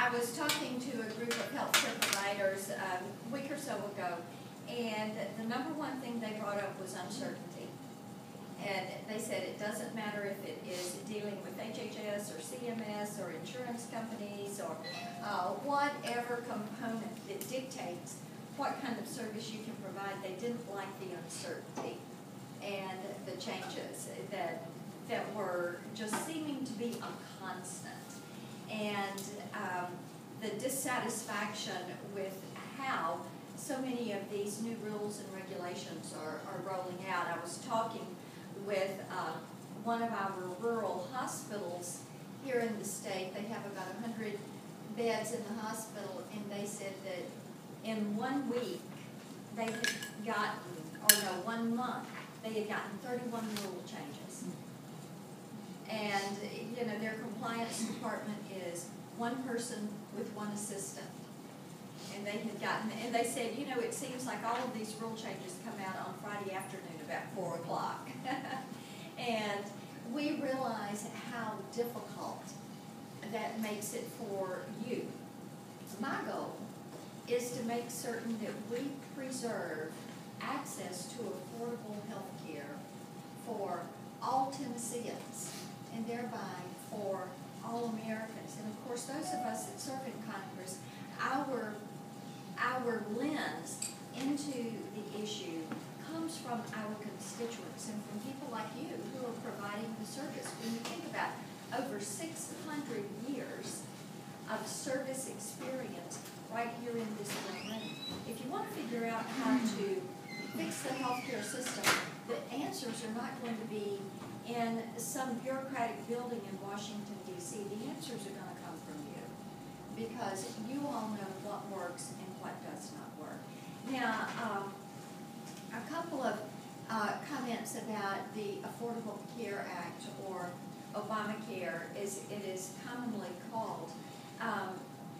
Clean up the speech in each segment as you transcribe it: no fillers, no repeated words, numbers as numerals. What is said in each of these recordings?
I was talking to a group of healthcare providers a week or so ago, and the number one thing they brought up was uncertainty. And they said it doesn't matter if it is dealing with HHS or CMS or insurance companies or whatever component that dictates what kind of service you can provide. They didn't like the uncertainty and the changes that were just seeming to be a constant. And the dissatisfaction with how so many of these new rules and regulations are rolling out. I was talking with one of our rural hospitals here in the state. They have about 100 beds in the hospital, and they said that in 1 week they had gotten, or no, 1 month, they had gotten 31 rule changes. And, you know, their compliance department is one person with one assistant. And they had gotten, and they said, you know, it seems like all of these rule changes come out on Friday afternoon about 4 o'clock. And we realize how difficult that makes it for you. My goal is to make certain that we preserve access to affordable health care for all Tennesseans, and thereby for all Americans. And of course, those of us that serve in Congress, our lens into the issue comes from our constituents and from people like you who are providing the service. When you think about over 600 years of service experience right here in this room, if you want to figure out how to fix the healthcare system, the answers are not going to be in some bureaucratic building in Washington, D.C. The answers are going to come from you, because you all know what works and what does not work. Now, a couple of comments about the Affordable Care Act, or Obamacare, as it is commonly called,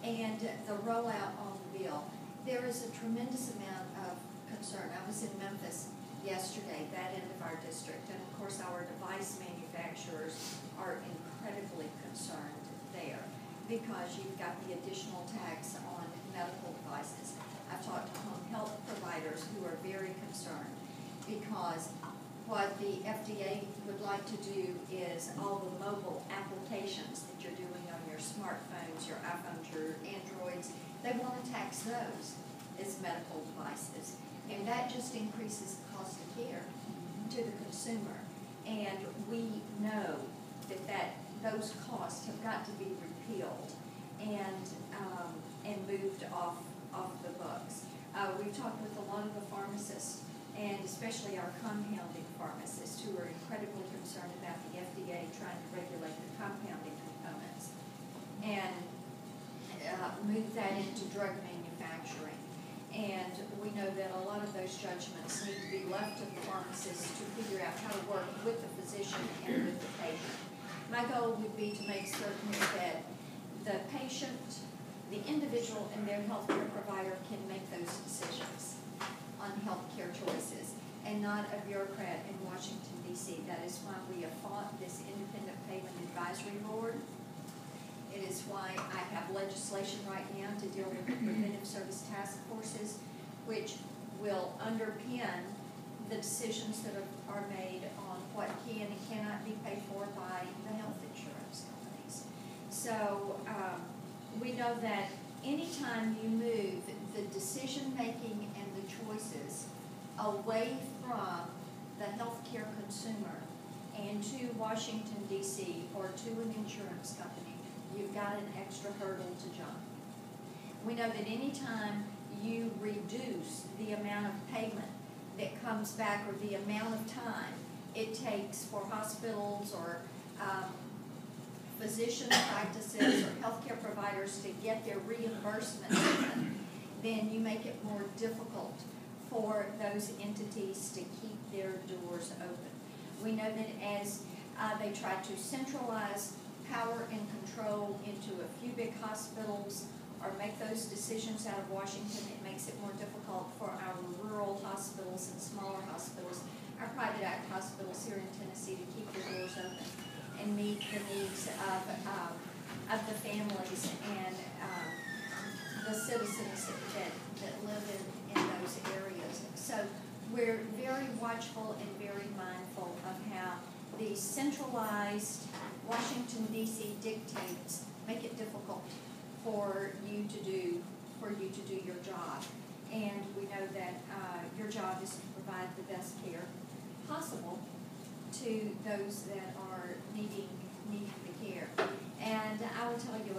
and the rollout on the bill. There is a tremendous amount of concern. I was in Memphis yesterday, that end of our district, and of course our device manufacturers are incredibly concerned there because you've got the additional tax on medical devices. I've talked to home health providers who are very concerned because what the FDA would like to do is all the mobile applications that you're doing on your smartphones, your iPhones, your Androids, they want to tax those as medical devices. And that just increases the cost of care to the consumer. And we know that those costs have got to be repealed and moved off the books. We've talked with a lot of the pharmacists, and especially our compounding pharmacists, who are incredibly concerned about the FDA trying to regulate the compounding components and move that into drug manufacturing. And we know that a lot of those judgments need to be left to the pharmacists to figure out how to work with the physician and with the patient. My goal would be to make certain that the patient, the individual, and their healthcare provider can make those decisions on healthcare choices, and not a bureaucrat in Washington, D.C. That is why we have fought this Independent Payment Advisory Board. It is why I have legislation right now to deal with the preventive service task forces, which will underpin the decisions that are made on what can and cannot be paid for by the health insurance companies. So we know that anytime you move the decision-making and the choices away from the healthcare consumer and to Washington, D.C., or to an insurance company, you've got an extra hurdle to jump. We know that anytime you reduce the amount of payment that comes back, or the amount of time it takes for hospitals or physician practices or healthcare providers to get their reimbursement in, then you make it more difficult for those entities to keep their doors open. We know that as they try to centralize power and control into a few big hospitals or make those decisions out of Washington, it makes it more difficult for our rural hospitals and smaller hospitals, our private act hospitals here in Tennessee, to keep their doors open and meet the needs of of the families and the citizens that live in those areas. So we're very watchful and very mindful of how the centralized Washington, D.C. dictates make it difficult for you to do your job. And we know that your job is to provide the best care possible to those that are needing the care. And I will tell you,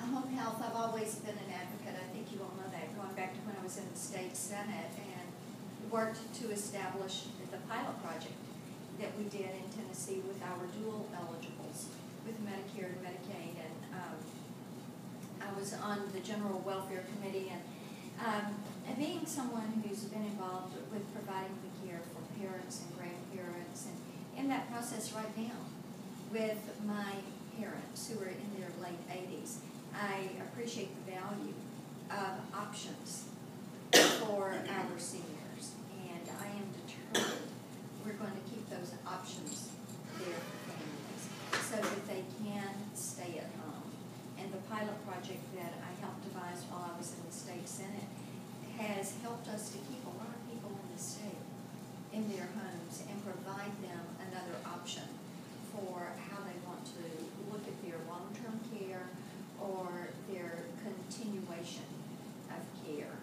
home health, I've always been an advocate. I think you all know that, going back to when I was in the state senate and worked to establish the pilot project that we did in Tennessee with our dual eligibles with Medicare and Medicaid. And I was on the General Welfare Committee, and being someone who's been involved with providing the care for parents and grandparents, and in that process right now with my parents who are in their late 80s, I appreciate the value of options for our seniors, and I am determined we're going to keep those options there for families so that they can stay at home. And the pilot project that I helped devise while I was in the state senate has helped us to keep a lot of people in the state in their homes and provide them another option for how they want to look at their long-term care or their continuation of care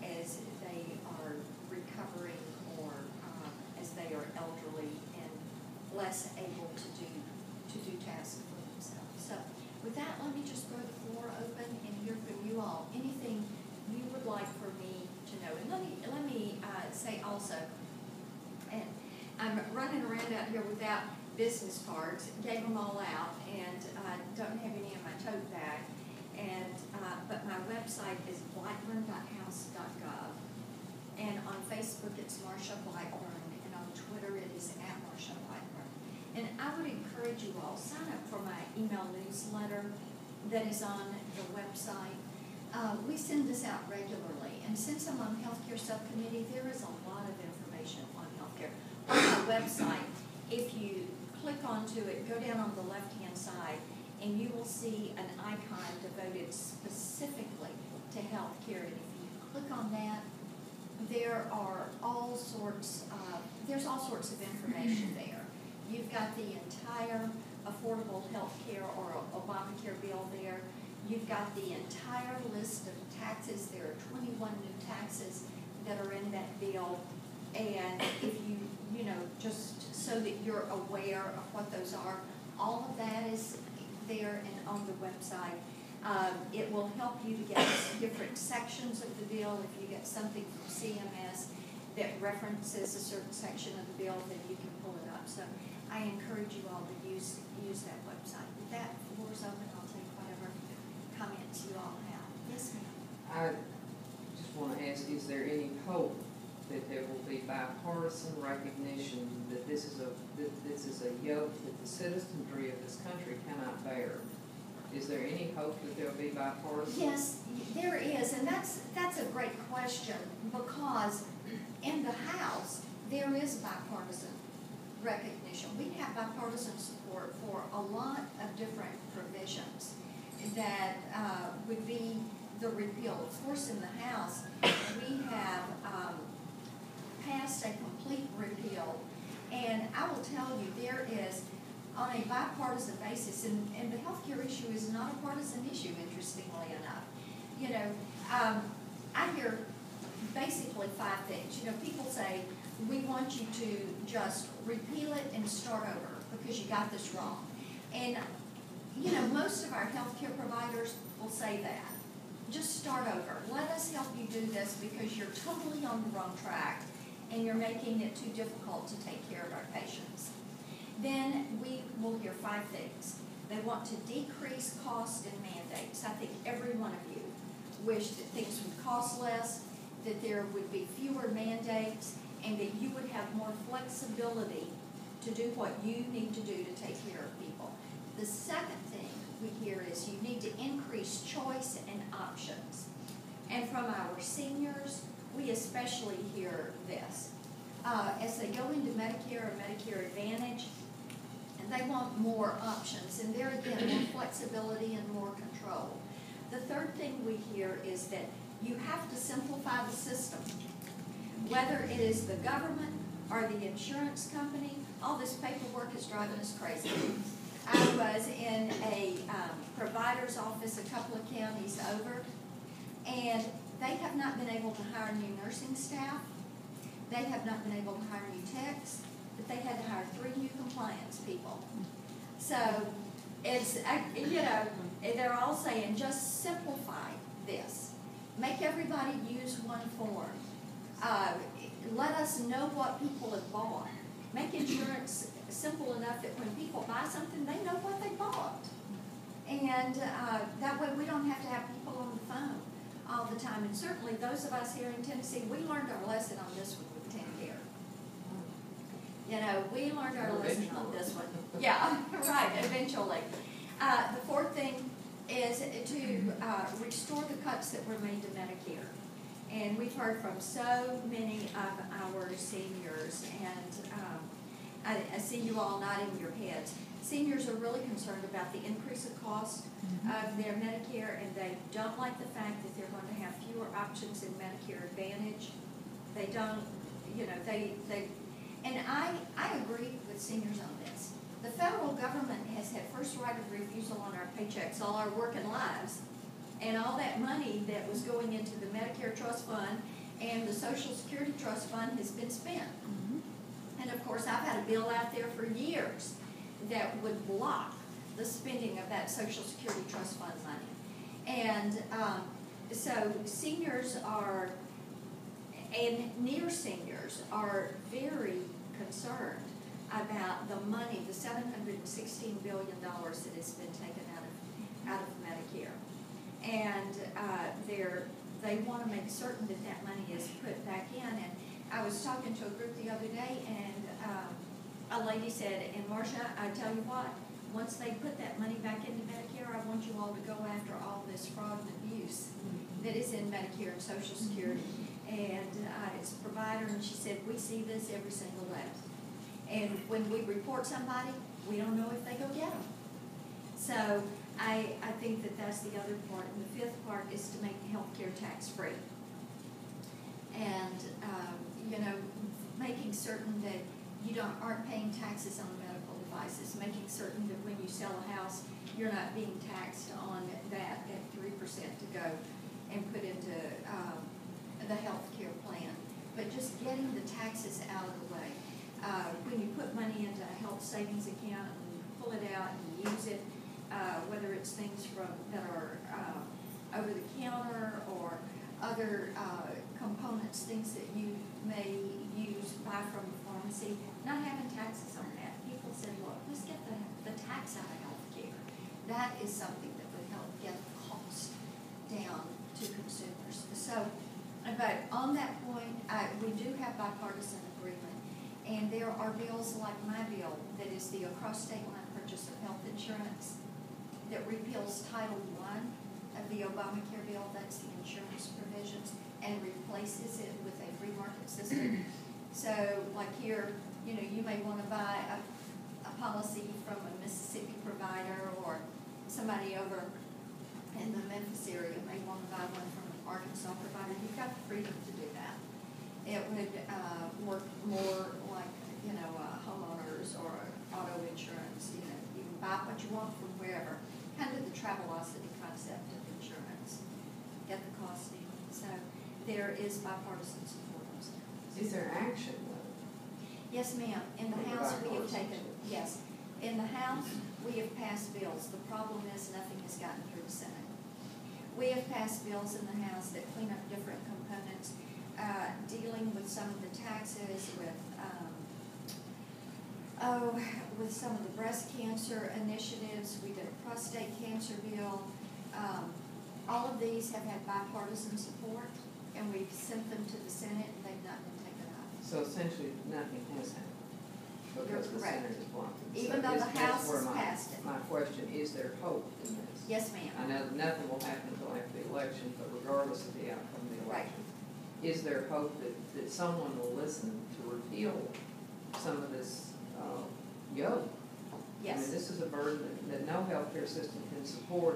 as they are recovering or as they are elderly and less able to do tasks for themselves. So with that, let me just throw the floor open and hear from you all. Anything you would like for me to know? And let me say also, and I'm running around out here without business cards, gave them all out, and don't have any in my tote bag. And but my website is blackburn.house.gov, and on Facebook it's Marsha Blackburn, and on Twitter it is @Marsha Blackburn. And I would encourage you all, sign up for my email newsletter that is on the website. We send this out regularly, and since I'm on Healthcare Subcommittee, there is a lot of information on healthcare. On my website, if you click onto it, go down on the left-hand side, and you will see an icon devoted specifically to healthcare. And if you click on that, there are all sorts of information there. You've got the entire affordable health care or Obamacare bill there. You've got the entire list of taxes. There are 21 new taxes that are in that bill. And if you just so that you're aware of what those are, all of that is there and on the website. It will help you to get different sections of the bill. If you get something from CMS that references a certain section of the bill, then you can pull it up. So I encourage you all to use that website. With that, the floor's open. I'll take whatever comments you all have. Yes, ma'am. I just want to ask, is there any hope that there will be bipartisan recognition that this is a yoke that the citizenry of this country cannot bear? Is there any hope that there will be bipartisan? Yes, there is, and that's a great question, because in the House there is bipartisan recognition. We have bipartisan support for a lot of different provisions that would be the repeal. Of course, in the House we have passed a complete repeal, and I will tell you, there is, on a bipartisan basis, and the healthcare issue is not a partisan issue, interestingly enough. I hear basically 5 things. People say, we want you to just repeal it and start over because you got this wrong. And, most of our healthcare providers will say that. Just start over. Let us help you do this because you're totally on the wrong track and you're making it too difficult to take care of our patients. Then we will hear 5 things. They want to decrease cost and mandates. I think every one of you wish that things would cost less, that there would be fewer mandates, and that you would have more flexibility to do what you need to do to take care of people. The second thing we hear is you need to increase choice and options. And from our seniors, we especially hear this. As they go into Medicare or Medicare Advantage, and they want more options, and there again, more flexibility and more control. The third thing we hear is that you have to simplify the system. Whether it is the government or the insurance company, all this paperwork is driving us crazy. I was in a provider's office a couple of counties over, and they have not been able to hire new nursing staff. They have not been able to hire new techs, but they had to hire 3 new compliance people. So it's, they're all saying just simplify this. Make everybody use one form. Let us know what people have bought. Make insurance simple enough that when people buy something, they know what they bought. And that way we don't have to have people on the phone all the time. And certainly those of us here in Tennessee, we learned our lesson on this one with TennCare. We learned our lesson on this one. Yeah, right, eventually. The fourth thing is to restore the cuts that were made to Medicare. And we've heard from so many of our seniors, and I see you all nodding your heads. Seniors are really concerned about the increase of cost of their Medicare, and they don't like the fact that they're going to have fewer options in Medicare Advantage. They don't, and I agree with seniors on this. The federal government has had first right of refusal on our paychecks all our working lives, and all that money that was going into the Medicare Trust Fund and the Social Security Trust Fund has been spent. And of course, I've had a bill out there for years that would block the spending of that Social Security Trust Fund money. And so seniors are, and near seniors are very concerned about the money, the $716 billion that has been taken out of Medicare. And they want to make certain that that money is put back in. And I was talking to a group the other day, and a lady said, and Marsha, I tell you what, once they put that money back into Medicare, I want you all to go after all this fraud and abuse that is in Medicare and Social Security. And it's a provider, and she said, we see this every single day. And when we report somebody, we don't know if they go get them. So I think that that's the other part. And the fifth part is to make healthcare tax-free. And, making certain that you aren't paying taxes on medical devices, making certain that when you sell a house, you're not being taxed on that at 3% to go and put into the healthcare plan. But just getting the taxes out of the way. When you put money into a health savings account and you pull it out and use it, whether it's things that are over the counter or other components, things that you may buy from the pharmacy, not having taxes on that. People said, look, let's get the tax out of healthcare. That is something that would help get the cost down to consumers. So, but on that point, we do have bipartisan agreement. And there are bills like my bill that is the across state line purchase of health insurance that repeals Title I of the Obamacare bill, that's the insurance provisions, and replaces it with a free market system. So like here, you may want to buy a policy from a Mississippi provider, or somebody over in the Memphis area may want to buy one from an Arkansas provider. You've got the freedom to do that. It would work more like, homeowners or auto insurance. You can buy what you want from wherever. Kind of the Travelocity concept of insurance. Get the cost down. So there is bipartisan support on this. Is there action though? Yes, ma'am. In the House, we have taken, yes. In the House, we have passed bills. The problem is nothing has gotten through the Senate. We have passed bills in the House that clean up different components, dealing with some of the taxes, with some of the breast cancer initiatives. We did a prostate cancer bill. All of these have had bipartisan support, and we've sent them to the Senate, and they've not been taken up. So essentially, nothing has happened because the Senate is blocking. Even though the House has passed it. My question, is there hope in this? Yes, ma'am. I know nothing will happen until after the election, but regardless of the outcome of the election, is there hope that someone will listen to repeal some of this yoke Yes. I mean, this is a burden that no healthcare system can support,